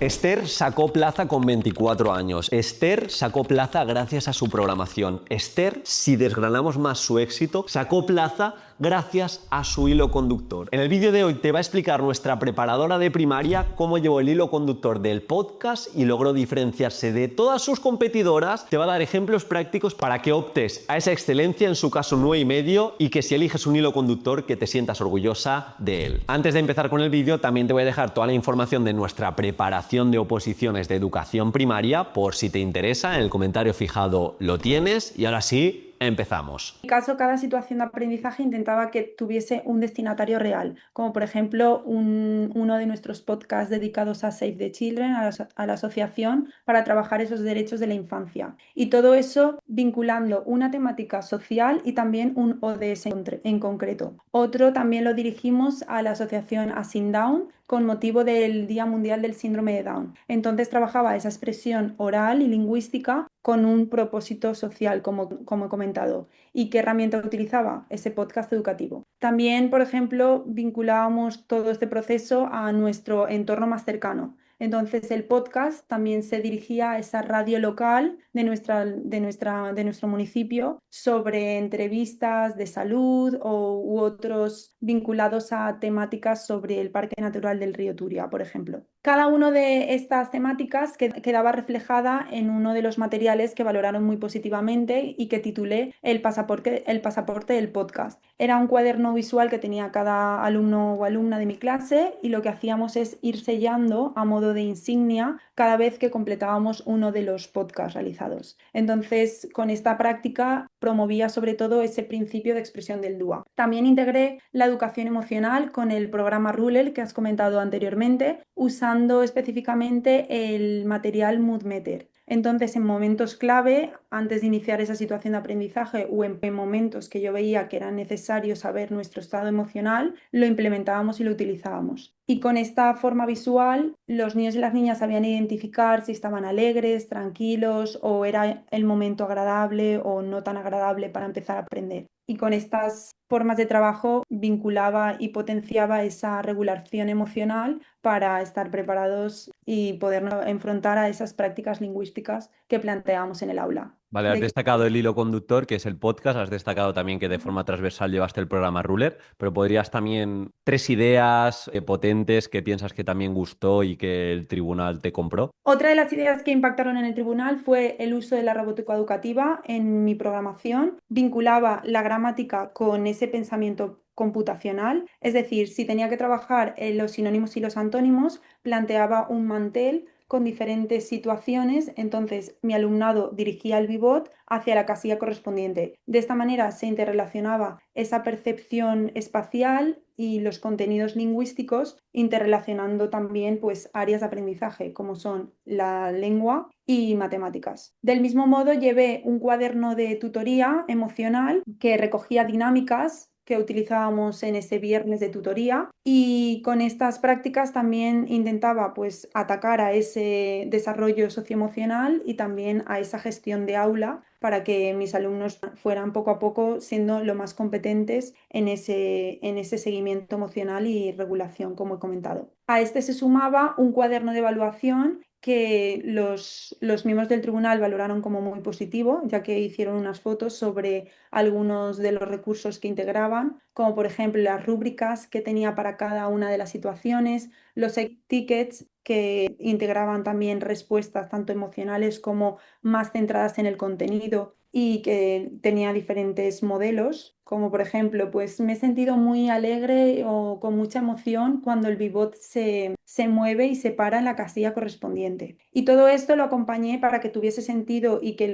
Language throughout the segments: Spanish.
Esther sacó plaza con 24 años. Esther sacó plaza gracias a su programación. Esther, si desgranamos más su éxito, sacó plaza gracias a su hilo conductor. En el vídeo de hoy te va a explicar nuestra preparadora de primaria cómo llevó el hilo conductor del podcast y logró diferenciarse de todas sus competidoras. Te va a dar ejemplos prácticos para que optes a esa excelencia, en su caso 9,5, y que si eliges un hilo conductor que te sientas orgullosa de él. Antes de empezar con el vídeo, también te voy a dejar toda la información de nuestra preparación de oposiciones de educación primaria, por si te interesa. En el comentario fijado lo tienes. Y ahora sí, empezamos. En mi caso, cada situación de aprendizaje intentaba que tuviese un destinatario real, como por ejemplo uno de nuestros podcasts dedicados a Save the Children, a la asociación para trabajar esos derechos de la infancia. Y todo eso vinculando una temática social y también un ODS en concreto. Otro también lo dirigimos a la asociación Asing Down con motivo del Día Mundial del Síndrome de Down. Entonces trabajaba esa expresión oral y lingüística con un propósito social, como he comentado. ¿Y qué herramienta utilizaba? Ese podcast educativo. También, por ejemplo, vinculábamos todo este proceso a nuestro entorno más cercano. Entonces el podcast también se dirigía a esa radio local de nuestro municipio sobre entrevistas de salud u otros vinculados a temáticas sobre el Parque Natural del Río Turia, por ejemplo. Cada una de estas temáticas quedaba reflejada en uno de los materiales que valoraron muy positivamente y que titulé el pasaporte del podcast. Era un cuaderno visual que tenía cada alumno o alumna de mi clase y lo que hacíamos es ir sellando a modo de insignia cada vez que completábamos uno de los podcasts realizados. Entonces, con esta práctica promovía sobre todo ese principio de expresión del DUA. También integré la educación emocional con el programa RULEL que has comentado anteriormente, usando específicamente el material Moodmeter. Entonces, en momentos clave, antes de iniciar esa situación de aprendizaje o en momentos que yo veía que era necesario saber nuestro estado emocional, lo implementábamos y lo utilizábamos. Y con esta forma visual, los niños y las niñas sabían identificar si estaban alegres, tranquilos o era el momento agradable o no tan agradable para empezar a aprender. Y con estas formas de trabajo vinculaba y potenciaba esa regulación emocional para estar preparados y podernos enfrentar a esas prácticas lingüísticas que planteamos en el aula. Vale, has destacado el hilo conductor, que es el podcast, has destacado también que de forma transversal llevaste el programa Ruler, pero podrías también 3 ideas potentes que piensas que también gustó y que el tribunal te compró. Otra de las ideas que impactaron en el tribunal fue el uso de la robótica educativa en mi programación. Vinculaba la gramática con ese pensamiento computacional, es decir, si tenía que trabajar en los sinónimos y los antónimos, planteaba un mantel con diferentes situaciones, entonces mi alumnado dirigía el pivot hacia la casilla correspondiente. De esta manera se interrelacionaba esa percepción espacial y los contenidos lingüísticos, interrelacionando también pues áreas de aprendizaje como son la lengua y matemáticas. Del mismo modo, llevé un cuaderno de tutoría emocional que recogía dinámicas que utilizábamos en ese viernes de tutoría y con estas prácticas también intentaba pues atacar a ese desarrollo socioemocional y también a esa gestión de aula para que mis alumnos fueran poco a poco siendo lo más competentes en ese seguimiento emocional y regulación, como he comentado. A este se sumaba un cuaderno de evaluación que los miembros del tribunal valoraron como muy positivo, ya que hicieron unas fotos sobre algunos de los recursos que integraban, como por ejemplo las rúbricas que tenía para cada una de las situaciones, los tickets que integraban también respuestas tanto emocionales como más centradas en el contenido y que tenía diferentes modelos, como por ejemplo, pues me he sentido muy alegre o con mucha emoción cuando el pivot se mueve y se para en la casilla correspondiente. Y todo esto lo acompañé para que tuviese sentido y que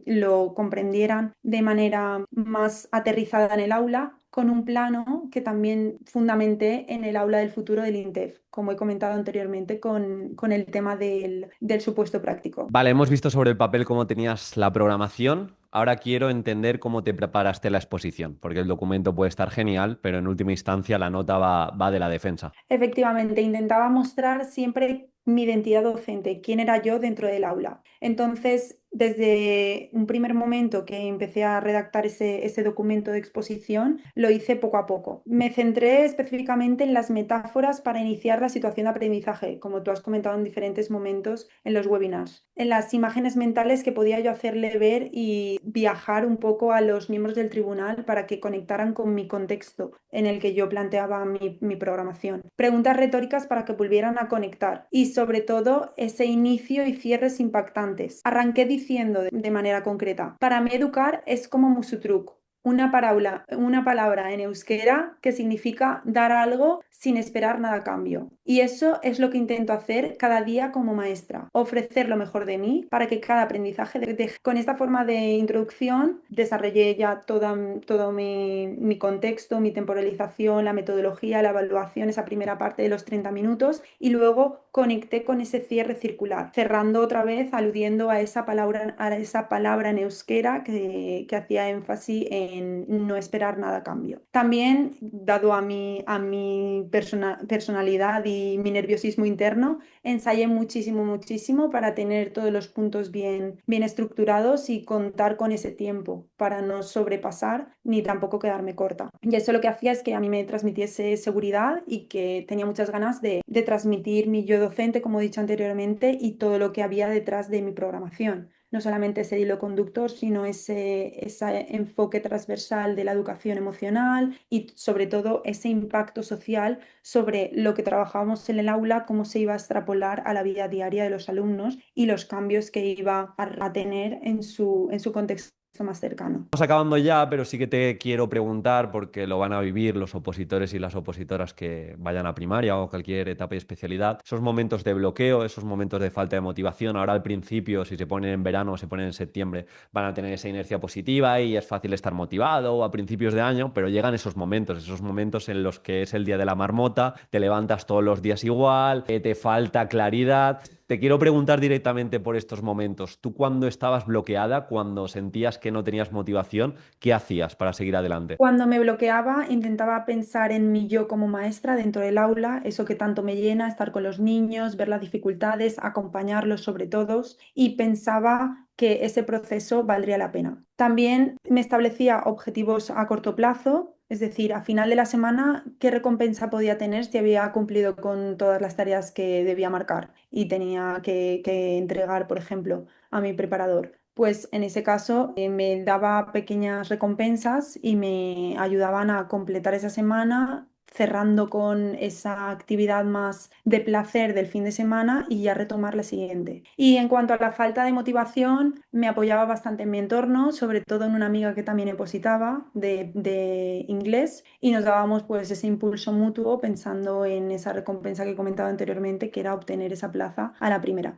lo comprendieran de manera más aterrizada en el aula, con un plano que también fundamenté en el aula del futuro del INTEF, como he comentado anteriormente con el tema del supuesto práctico. Vale, hemos visto sobre el papel cómo tenías la programación. Ahora quiero entender cómo te preparaste la exposición, porque el documento puede estar genial, pero en última instancia la nota va de la defensa. Efectivamente, intentaba mostrar siempre mi identidad docente, quién era yo dentro del aula. Entonces, desde un primer momento que empecé a redactar ese documento de exposición, lo hice poco a poco. Me centré específicamente en las metáforas para iniciar la situación de aprendizaje, como tú has comentado en diferentes momentos en los webinars, en las imágenes mentales que podía yo hacerle ver y viajar un poco a los miembros del tribunal para que conectaran con mi contexto en el que yo planteaba mi programación. Preguntas retóricas para que volvieran a conectar y sobre todo ese inicio y cierres impactantes. Arranqué diciendo de manera concreta, para mí educar es como musutruk, una palabra en euskera que significa dar algo sin esperar nada a cambio. Y eso es lo que intento hacer cada día como maestra, ofrecer lo mejor de mí para que cada aprendizaje con esta forma de introducción desarrollé ya todo mi contexto, mi temporalización, la metodología, la evaluación, esa primera parte de los 30 minutos y luego conecté con ese cierre circular, cerrando otra vez, aludiendo a esa palabra en euskera que hacía énfasis en no esperar nada a cambio. También, dado a mi personalidad y mi nerviosismo interno, ensayé muchísimo, muchísimo para tener todos los puntos bien estructurados y contar con ese tiempo para no sobrepasar ni tampoco quedarme corta. Y eso lo que hacía es que a mí me transmitiese seguridad y que tenía muchas ganas de transmitir mi yo docente, como he dicho anteriormente, y todo lo que había detrás de mi programación. No solamente ese hilo conductor, sino ese enfoque transversal de la educación emocional y sobre todo ese impacto social sobre lo que trabajábamos en el aula, cómo se iba a extrapolar a la vida diaria de los alumnos y los cambios que iba a tener en su contexto más cercano. Estamos acabando ya, pero sí que te quiero preguntar, porque lo van a vivir los opositores y las opositoras que vayan a primaria o cualquier etapa y especialidad, esos momentos de bloqueo, esos momentos de falta de motivación, ahora al principio, si se ponen en verano o se ponen en septiembre, van a tener esa inercia positiva y es fácil estar motivado o a principios de año, pero llegan esos momentos en los que es el día de la marmota, te levantas todos los días igual, te falta claridad. Te quiero preguntar directamente por estos momentos. Tú cuando estabas bloqueada, cuando sentías que no tenías motivación, ¿qué hacías para seguir adelante? Cuando me bloqueaba, intentaba pensar en mi yo como maestra dentro del aula, eso que tanto me llena, estar con los niños, ver las dificultades, acompañarlos sobre todos, y pensaba que ese proceso valdría la pena. También me establecía objetivos a corto plazo, es decir, a final de la semana, qué recompensa podía tener si había cumplido con todas las tareas que debía marcar y tenía que entregar, por ejemplo, a mi preparador. Pues en ese caso me daba pequeñas recompensas y me ayudaban a completar esa semana, cerrando con esa actividad más de placer del fin de semana y ya retomar la siguiente. Y en cuanto a la falta de motivación, me apoyaba bastante en mi entorno, sobre todo en una amiga que también opositaba de inglés y nos dábamos pues ese impulso mutuo pensando en esa recompensa que he comentado anteriormente, que era obtener esa plaza a la primera.